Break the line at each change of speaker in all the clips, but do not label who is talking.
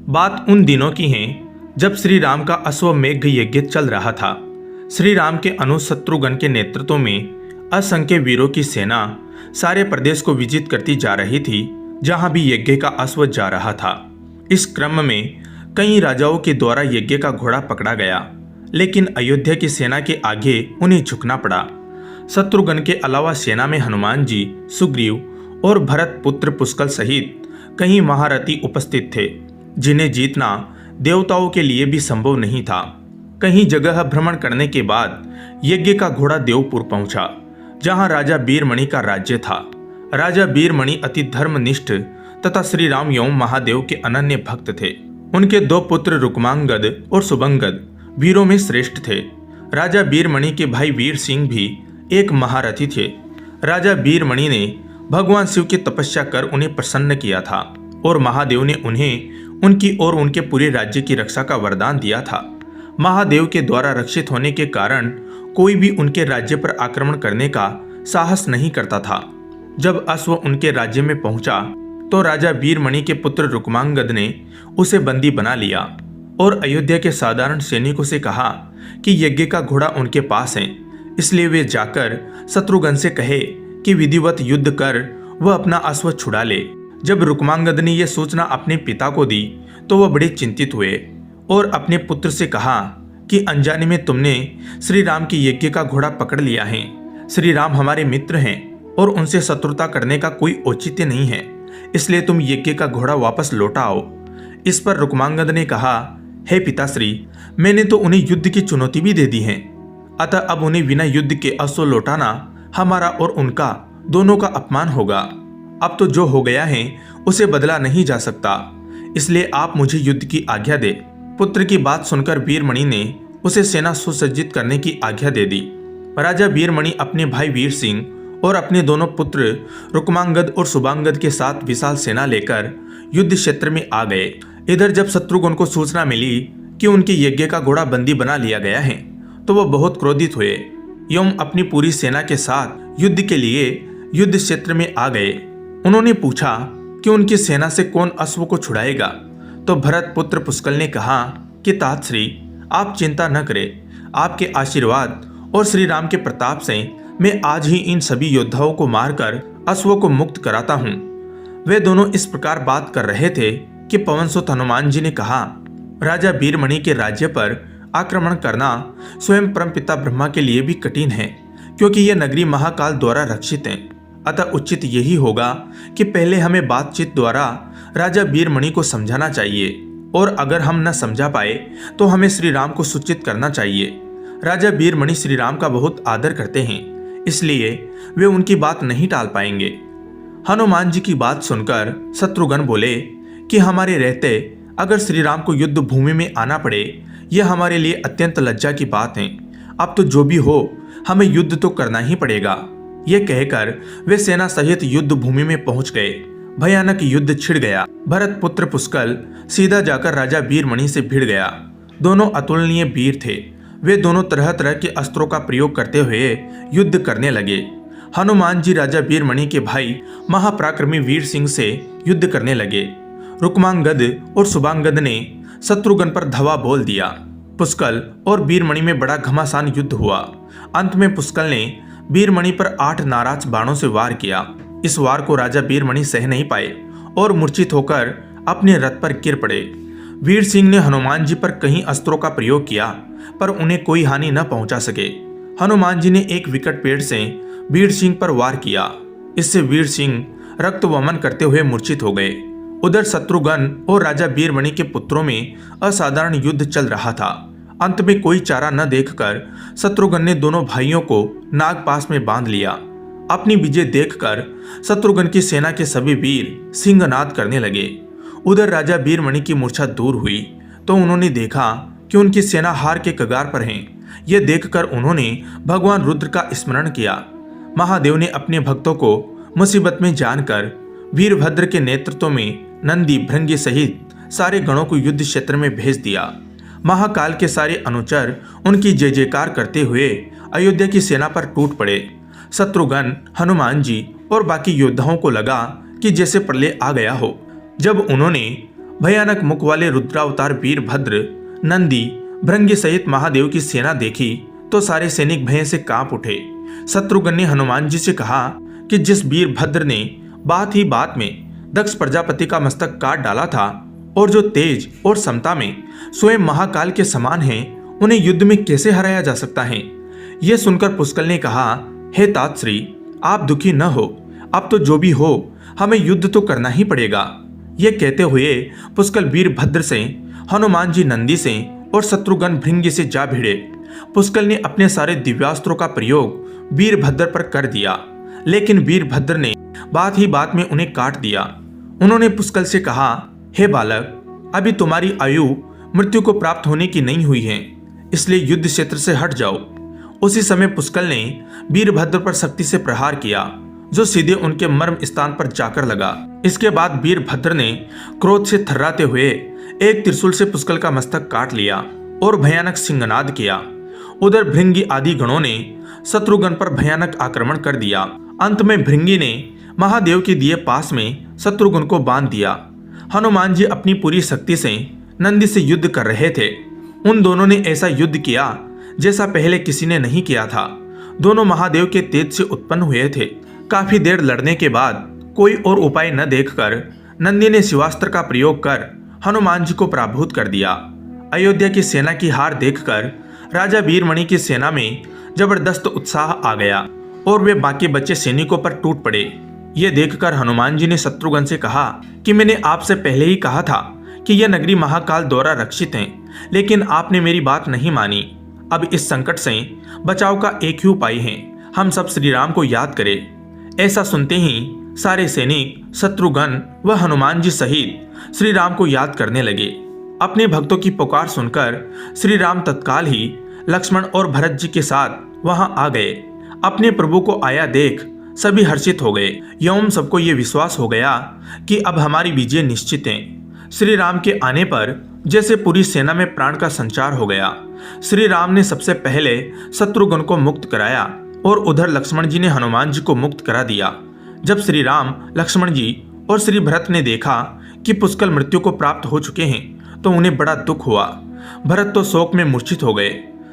बात उन दिनों की है जब श्री राम का अश्वमेघ यज्ञ चल रहा था। श्री राम के अनुज शत्रुघ्न के नेतृत्व में असंख्य वीरों की सेना सारे प्रदेश को विजित करती जा रही थी, जहां भी यज्ञ का अश्व जा रहा था। इस क्रम में कई राजाओं के द्वारा यज्ञ का घोड़ा पकड़ा गया, लेकिन अयोध्या की सेना के आगे उन्हें झुकना पड़ा। शत्रुघ्न के अलावा सेना में हनुमान जी, सुग्रीव और भरत पुत्र पुष्कल सहित कई महारथी उपस्थित थे, जिन्हें जीतना देवताओं के लिए भी संभव नहीं था। कहीं जगह भ्रमण करने के बाद यज्ञ का घोड़ा देवपुर पहुंचा, जहां राजा वीरमणि का राज्य था। राजा वीरमणि अति धर्मनिष्ठ तथा श्री राम एवं महादेव के अनन्य भक्त थे। उनके दो पुत्र रुक्मांगद और सुबंगद वीरों में श्रेष्ठ थे। राजा वीरमणि के भाई वीर सिंह भी एक महारथी थे। राजा वीरमणि ने भगवान शिव की तपस्या कर उन्हें प्रसन्न किया था और महादेव ने उन्हें उनकी और उनके पूरे राज्य की रक्षा का वरदान दिया था। महादेव के द्वारा रक्षित होने के कारण कोई भी उनके राज्य पर आक्रमण करने का साहस नहीं करता था। जब अश्व उनके राज्य में पहुंचा तो राजा वीरमणि के पुत्र रुक्मांगद ने उसे बंदी बना लिया और अयोध्या के साधारण सैनिकों से कहा कि यज्ञ का घोड़ा उनके पास है, इसलिए वे जाकर शत्रुघ्न से कहे कि विधिवत युद्ध कर वह अपना अश्व छुड़ा ले। जब रुक्मांगद ने यह सूचना अपने पिता को दी तो वह बड़े चिंतित हुए और अपने पुत्र से कहा कि अनजाने में तुमने श्री राम की यज्ञ का घोड़ा पकड़ लिया है। श्री राम हमारे मित्र हैं और उनसे शत्रुता करने का कोई औचित्य नहीं है, इसलिए तुम यज्ञ का घोड़ा वापस लौटा आओ। इस पर रुक्मांगद ने कहा, हे पिताश्री, मैंने तो उन्हें युद्ध की चुनौती भी दे दी है, अतः अब उन्हें बिना युद्ध के अश्व लौटाना हमारा और उनका दोनों का अपमान होगा। अब तो जो हो गया है उसे बदला नहीं जा सकता, इसलिए आप मुझे युद्ध की आज्ञा दे। पुत्र की बात सुनकर वीरमणि ने उसे सेना सुसज्जित करने की आज्ञा दे दी। राजा वीरमणि अपने भाई वीर सिंह और अपने दोनों पुत्र रुक्मांगद और सुबांगद के साथ विशाल सेना लेकर युद्ध क्षेत्र में आ गए। इधर जब शत्रुघ्न को सूचना मिली कि उनके यज्ञ का घोड़ा बंदी बना लिया गया है तो वह बहुत क्रोधित हुए एवं अपनी पूरी सेना के साथ युद्ध के लिए युद्ध क्षेत्र में आ गए। उन्होंने पूछा कि उनकी सेना से कौन अश्व को छुड़ाएगा, तो भरत पुत्र पुष्कल ने कहा कि तातश्री, आप चिंता न करें, आपके आशीर्वाद और श्री राम के प्रताप से मैं आज ही इन सभी योद्धाओं को मारकर अश्वों को मुक्त कराता हूँ। वे दोनों इस प्रकार बात कर रहे थे कि पवनसुत हनुमान जी ने कहा, राजा वीरमणि के राज्य पर आक्रमण करना स्वयं परमपिता ब्रह्मा के लिए भी कठिन है, क्योंकि यह नगरी महाकाल द्वारा रक्षित है। अतः उचित यही होगा कि पहले हमें बातचीत द्वारा राजा वीरमणि को समझाना चाहिए, और अगर हम न समझा पाए तो हमें श्री राम को सूचित करना चाहिए। राजा वीरमणि श्री राम का बहुत आदर करते हैं, इसलिए वे उनकी बात नहीं टाल पाएंगे। हनुमान जी की बात सुनकर शत्रुघ्न बोले कि हमारे रहते अगर श्री राम को युद्ध भूमि में आना पड़े, यह हमारे लिए अत्यंत लज्जा की बात है। अब तो जो भी हो, हमें युद्ध तो करना ही पड़ेगा। यह कहकर वे सेना सहित युद्ध भूमि में पहुंच गए। भयानक युद्ध छिड़ गया। भरत पुत्र पुष्कल सीधा जाकर राजा वीरमणि से भिड़ गया। दोनों अतुलनीय वीर थे। वे दोनों तरह तरह के अस्त्रों का प्रयोग करते हुए युद्ध करने लगे। हनुमान जी राजा वीरमणि के भाई महापराक्रमी वीर सिंह से युद्ध करने लगे। रुक्मांगद और सुबांगद ने शत्रुघ्न पर धवा बोल दिया। पुष्कल और वीरमणि में बड़ा घमासान युद्ध हुआ। अंत में पुष्कल ने वीरमणि पर 8 नाराज बाणों से वार किया। इस वार को राजा वीरमणि सह नहीं पाए और मूर्छित होकर अपने रथ पर गिर पड़े। वीर सिंह ने हनुमान जी पर कई अस्त्रों का प्रयोग किया, पर उन्हें कोई हानि न पहुंचा सके। हनुमान जी ने एक विकट पेड़ से वीर सिंह पर वार किया। इससे वीर सिंह रक्त वमन करते हुए मूर्छित हो गए। उधर शत्रुघ्न और राजा वीरमणि के पुत्रों में असाधारण युद्ध चल रहा था। अंत में कोई चारा न देखकर शत्रुघ्न ने दोनों भाइयों को नागपास में बांध लिया। अपनी विजय देखकर शत्रुघ्न की सेना के सभी वीर सिंहनाद करने लगे। उधर राजा वीरमणि की मूर्छा दूर हुई तो उन्होंने देखा कि उनकी सेना हार के कगार पर है। यह देखकर उन्होंने भगवान रुद्र का स्मरण किया। महादेव ने अपने भक्तों को मुसीबत में जानकर वीरभद्र के नेतृत्व में नंदी भृंगी सहित सारे गणों को युद्ध क्षेत्र में भेज दिया। महाकाल के सारे अनुचर उनकी जय जयकार करते हुए अयोध्या की सेना पर टूट पड़े। शत्रुघ्न, हनुमान जी और बाकी योद्धाओं को लगा कि जैसे प्रलय आ गया हो। जब उन्होंने भयानक मुख वाले रुद्रावतार वीरभद्र, नंदी, भृंगी सहित महादेव की सेना देखी तो सारे सैनिक भय से कांप उठे। शत्रुघ्न ने हनुमान जी से कहा कि जिस वीरभद्र ने बात ही बात में दक्ष प्रजापति का मस्तक काट डाला था और जो तेज और समता में स्वयं महाकाल के समान हैं, उन्हें युद्ध में कैसे हराया जा सकता है। यह सुनकर पुष्कल ने कहा, हे तात श्री, आप दुखी न हो, अब तो जो भी हो हमें युद्ध तो करना ही पड़ेगा। यह कहते हुए पुष्कल वीरभद्र से, हनुमान जी नंदी से और शत्रुघ्न भृंगी से जा भिड़े। पुष्कल ने अपने सारे दिव्यास्त्रों का प्रयोग वीरभद्र पर कर दिया, लेकिन वीरभद्र ने बात ही बात में उन्हें काट दिया। उन्होंने पुष्कल से कहा, हे बालक, अभी तुम्हारी आयु मृत्यु को प्राप्त होने की नहीं हुई है, इसलिए युद्ध क्षेत्र से हट जाओ। उसी समय पुष्कल ने वीरभद्र पर शक्ति से प्रहार किया, जो सीधे उनके मर्म स्थान पर जाकर लगा। इसके बाद वीरभद्र ने क्रोध से थर्राते हुए एक त्रिशूल से पुष्कल का मस्तक काट लिया और भयानक सिंहनाद किया। उधर भृंगी आदि गणों ने शत्रुघ्न पर भयानक आक्रमण कर दिया। अंत में भृंगी ने महादेव के दिए पास में शत्रुघ्न को बांध दिया। हनुमान जी अपनी पूरी शक्ति से नंदी से युद्ध कर रहे थे। उन दोनों ने ऐसा युद्ध किया जैसा पहले किसी ने नहीं किया था। दोनों महादेव के तेज से उत्पन्न हुए थे। काफी देर लड़ने के बाद कोई और उपाय न देखकर नंदी ने शिवास्त्र का प्रयोग कर हनुमान जी को पराभूत कर दिया। अयोध्या की सेना की हार देखकर राजा वीरमणि की सेना में जबरदस्त उत्साह आ गया और वे बाकी बचे सैनिकों पर टूट पड़े। ये देखकर हनुमान जी ने शत्रुघ्न से कहा कि मैंने आपसे पहले ही कहा था कि यह नगरी महाकाल द्वारा रक्षित है, लेकिन आपने मेरी बात नहीं मानी। अब इस संकट से बचाव का एक ही उपाय है, हम सब श्री राम को याद करें। ऐसा सुनते ही सारे सैनिक शत्रुघ्न व हनुमान जी सहित श्री राम को याद करने लगे। अपने भक्तों की पुकार सुनकर श्री राम तत्काल ही लक्ष्मण और भरत जी के साथ वहां आ गए। अपने प्रभु को आया देख सभी हर्षित हो गए। एवं सबको ये विश्वास हो गया कि अब हमारी विजय निश्चित है। श्री राम के आने पर जैसे पूरी सेना में प्राण का संचार हो गया। श्री राम ने सबसे पहले शत्रुघ्न को मुक्त कराया और उधर लक्ष्मण जी ने हनुमान जी को मुक्त करा दिया। जब श्री राम, लक्ष्मण जी और श्री भरत ने देखा कि पुष्कल मृत्यु को प्राप्त हो चुके हैं तो उन्हें बड़ा दुख हुआ। भरत तो शोक में मूर्छित हो गए।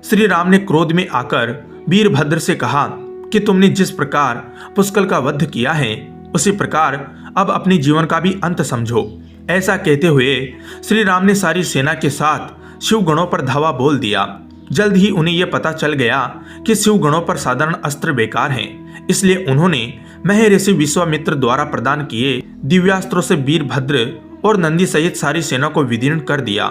श्री राम ने क्रोध में आकर वीरभद्र से कहा कि तुमने जिस प्रकार पुष्कल का वध किया है उसी प्रकार अब अपने जीवन का भी अंत समझो। ऐसा कहते हुए श्री राम ने सारी सेना के साथ शिव गणों पर धावा बोल दिया। जल्द ही उन्हें यह पता चल गया कि शिव गणों पर साधारण अस्त्र बेकार हैं, इसलिए उन्होंने महर्षि विश्वामित्र द्वारा प्रदान किए दिव्यास्त्रों से वीरभद्र और नंदी सहित सारी सेना को विदीर्ण कर दिया।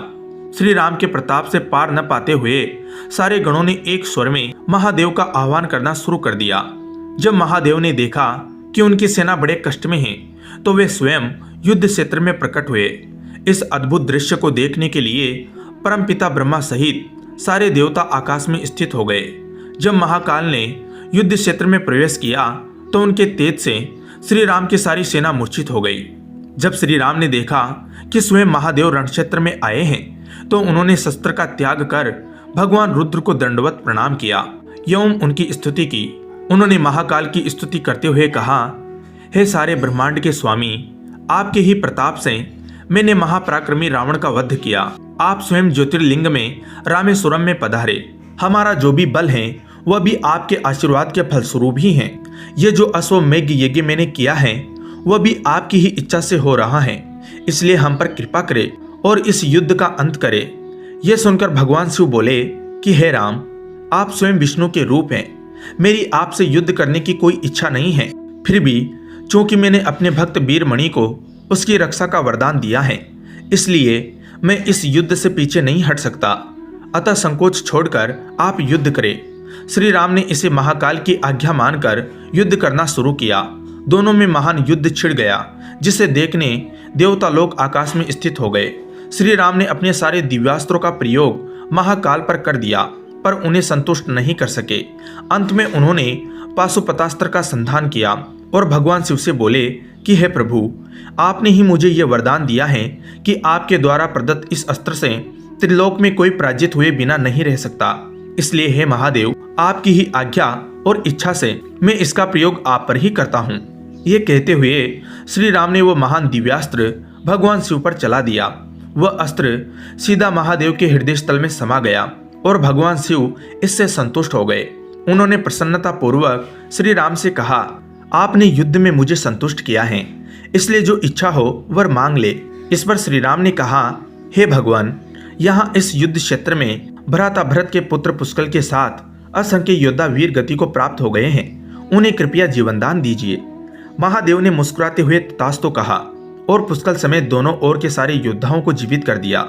श्री राम के प्रताप से पार न पाते हुए सारे गणों ने एक स्वर में महादेव का आह्वान करना शुरू कर दिया। जब महादेव ने देखा कि उनकी सेना बड़े कष्ट में है तो वे स्वयं युद्ध क्षेत्र में प्रकट हुए। इस अद्भुत दृश्य को देखने के लिए परमपिता ब्रह्मा सहित सारे देवता आकाश में स्थित हो गए। जब महाकाल ने युद्ध क्षेत्र में प्रवेश किया तो उनके तेज से श्री राम की सारी सेना मूर्छित हो गई। जब श्री राम ने देखा कि स्वयं महादेव रणक्षेत्र में आए हैं तो उन्होंने शस्त्र का त्याग कर भगवान रुद्र को दंडवत प्रणाम किया एवं उनकी स्तुति की। उन्होंने महाकाल की स्तुति करते हुए कहा, हे सारे ब्रह्मांड के स्वामी, आपके ही प्रताप से मैंने महापराक्रमी रावण का वध किया। आप स्वयं ज्योतिर्लिंग में रामेश्वरम में पधारे। हमारा जो भी बल है वह भी आपके आशीर्वाद के फलस्वरूप ही है। ये जो अश्वमेघ यज्ञ मैंने किया है वह भी आपकी ही इच्छा से हो रहा है, इसलिए हम पर कृपा करे और इस युद्ध का अंत करे। यह सुनकर भगवान शिव बोले कि हे राम, आप स्वयं विष्णु के रूप हैं, मेरी आपसे युद्ध करने की कोई इच्छा नहीं है। फिर भी चूंकि मैंने अपने भक्त वीरमणि को उसकी रक्षा का वरदान दिया है, इसलिए मैं इस युद्ध से पीछे नहीं हट सकता। अतः संकोच छोड़कर आप युद्ध करें। श्री राम ने इसे महाकाल की आज्ञा मानकर युद्ध करना शुरू किया। दोनों में महान युद्ध छिड़ गया, जिसे देखने देवता लोग आकाश में स्थित हो गए। श्री राम ने अपने सारे दिव्यास्त्रों का प्रयोग महाकाल पर कर दिया, पर उन्हें संतुष्ट नहीं कर सके। अंत में उन्होंने पाशुपतास्त्र का संधान किया और भगवान शिव से बोले कि हे प्रभु, आपने ही मुझे यह वरदान दिया है कि आपके द्वारा प्रदत्त इस अस्त्र से त्रिलोक में कोई पराजित हुए बिना नहीं रह सकता। इसलिए हे महादेव, आपकी ही आज्ञा और इच्छा से मैं इसका प्रयोग आप पर ही करता हूँ। ये कहते हुए श्री राम ने वो महान दिव्यास्त्र भगवान शिव पर चला दिया। वह अस्त्र सीधा महादेव के हृदय स्थल में समा गया और भगवान शिव इससे संतुष्ट हो गए। उन्होंने प्रसन्नता पूर्वक श्री राम से कहा, आपने युद्ध में मुझे संतुष्ट किया है, इसलिए जो इच्छा हो वर मांग ले। इस पर श्री राम ने कहा, हे भगवान, यहाँ इस युद्ध क्षेत्र में भ्राता भरत के पुत्र पुष्कल के साथ असंख्य योद्धा वीर गति को प्राप्त हो गए हैं, उन्हें कृपया जीवनदान दीजिए। महादेव ने मुस्कुराते हुए तथास्तु कहा और पुष्कल समेत दोनों ओर के सारे योद्धाओं को जीवित कर दिया।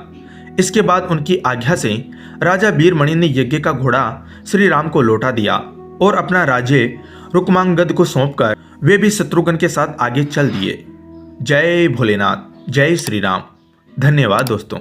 इसके बाद उनकी आज्ञा से राजा वीरमणि ने यज्ञ का घोड़ा श्री राम को लौटा दिया और अपना राज्य रुक्मांगद को सौंपकर वे भी शत्रुघ्न के साथ आगे चल दिए। जय भोलेनाथ, जय श्री राम। धन्यवाद दोस्तों।